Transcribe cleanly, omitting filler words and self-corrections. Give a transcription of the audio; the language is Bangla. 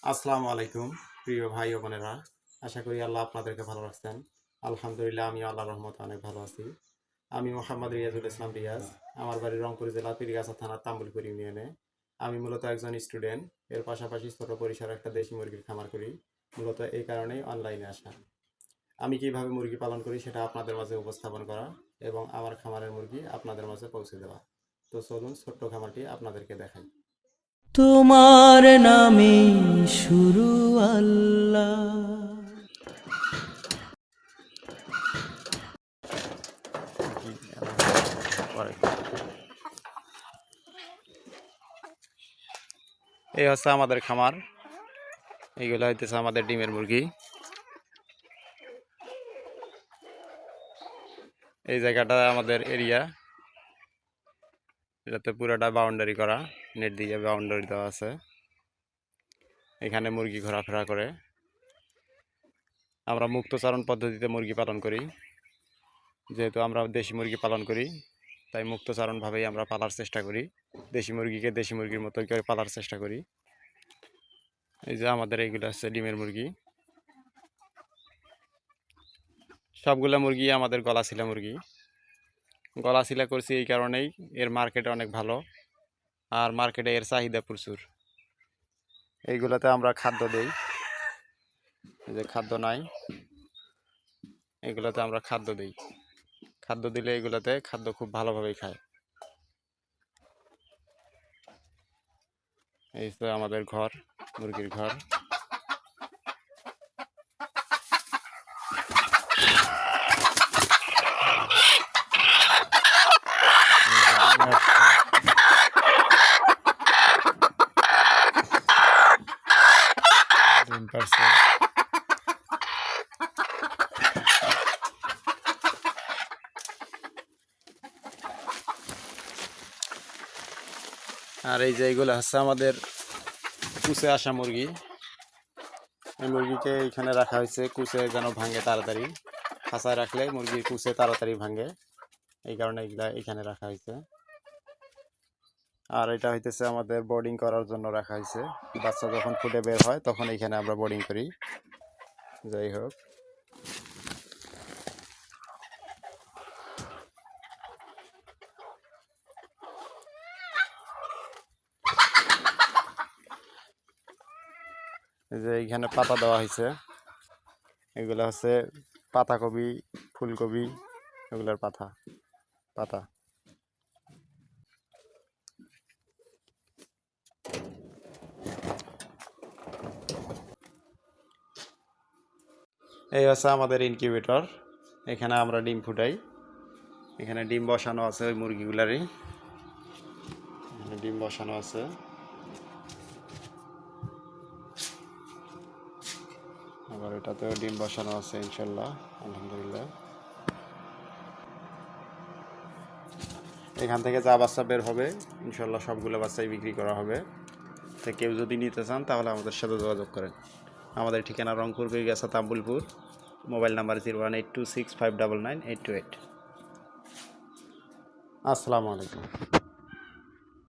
আসসালামু আলাইকুম প্রিয় ভাই ও বোনেরা, আশা করি আল্লাহ আপনাদেরকে ভালো রাখছেন। আলহামদুলিল্লাহ, আমি আল্লাহর রহমতে অনেক ভালো আছি। আমি মোহাম্মদ রিয়াজুল ইসলাম রিয়াজ। আমার বাড়ি রংপুর জেলা পীরগাছা থানার তাম্বুলপুর ইউনিয়নে। আমি মূলত একজন স্টুডেন্ট। এর পাশাপাশি ছোট পরিসরে একটা দেশি মুরগির খামার করি। মূলত এই কারণেই অনলাইনে আসা। আমি কিভাবে মুরগি পালন করি সেটা আপনাদের মাঝে উপস্থাপন করা এবং আমার খামারের মুরগি আপনাদের মাঝে পৌঁছে দেওয়া। তো চলুন ছোট্ট খামারটি আপনাদেরকে দেখাই। তোমার নামে শুরু আল্লাহ। এই হচ্ছে আমাদের খামার। এইগুলো হইতেছে আমাদের ডিমের মুরগি। এই জায়গাটা আমাদের এরিয়া, এটাতে পুরোটা বাউন্ডারি করা, নেট দিয়ে বাউন্ডারি দেওয়া আছে। এখানে মুরগি ঘোরাফেরা করে। আমরা মুক্তচারণ পদ্ধতিতে মুরগি পালন করি। যেহেতু আমরা দেশি মুরগি পালন করি, তাই মুক্তচারণভাবেই আমরা পালার চেষ্টা করি। দেশি মুরগিকে দেশি মুরগির মতো করে পালার চেষ্টা করি। এই যে আমাদের এইগুলো হচ্ছে ডিমের মুরগি। সবগুলো মুরগি আমাদের গলাছিলা মুরগি। গলাছিলা করছি এই কারণেই, এর মার্কেটে অনেক ভালো, আর মার্কেটে এর চাহিদা প্রচুর। এইগুলোতে আমরা খাদ্য দেই, এই যে খাদ্য নাই, এগুলোতে আমরা খাদ্য দিই। খাদ্য দিলে এগুলোতে খাদ্য খুব ভালোভাবেই খায়। এই তো আমাদের ঘর, মুরগির ঘর। ডিম পারছে। আর এই যে এইগুলো হচ্ছে আমাদের কুচে আসা মুরগি। এই মুরগিকে এখানে রাখা হয়েছে কুচে যেন ভাঙে তাড়াতাড়ি। খাঁচায় রাখলে মুরগির কুচে তাড়াতাড়ি ভাঙে, এই কারণে এগুলা এখানে রাখা হয়েছে। আর এটা হইতেছে আমাদের বোর্ডিং করার জন্য রাখা হয়েছে। বাচ্চা যখন ফুটে বের হয় তখন এখানে আমরা বোর্ডিং করি। যাই হোক, এই যে এইখানে পাতা দেওয়া হয়েছে। এগুলো হচ্ছে পাতাকপি, ফুলকপি, এগুলোর পাতা পাতা। এই হচ্ছে আমাদের ইনকিউবেটর। এখানে আমরা ডিম ফুটাই। এখানে ডিম বসানো আছে ওই মুরগিগুলারই। এখানে ডিম বসানো আছে। আবার এটাতেও ডিম বসানো আছে, ইনশাল্লাহ, আলহামদুলিল্লাহ। এখান থেকে যা বাচ্চা বের হবে ইনশাল্লাহ সবগুলো বাচ্চাই বিক্রি করা হবে। তো কেউ যদি নিতে চান তাহলে আমাদের সাথে যোগাযোগ করেন। আমাদের ঠিকানা রংপুর পীরগাছা তাম্বুলপুর। Mobile number 0182659988। আসসালামু আলাইকুম।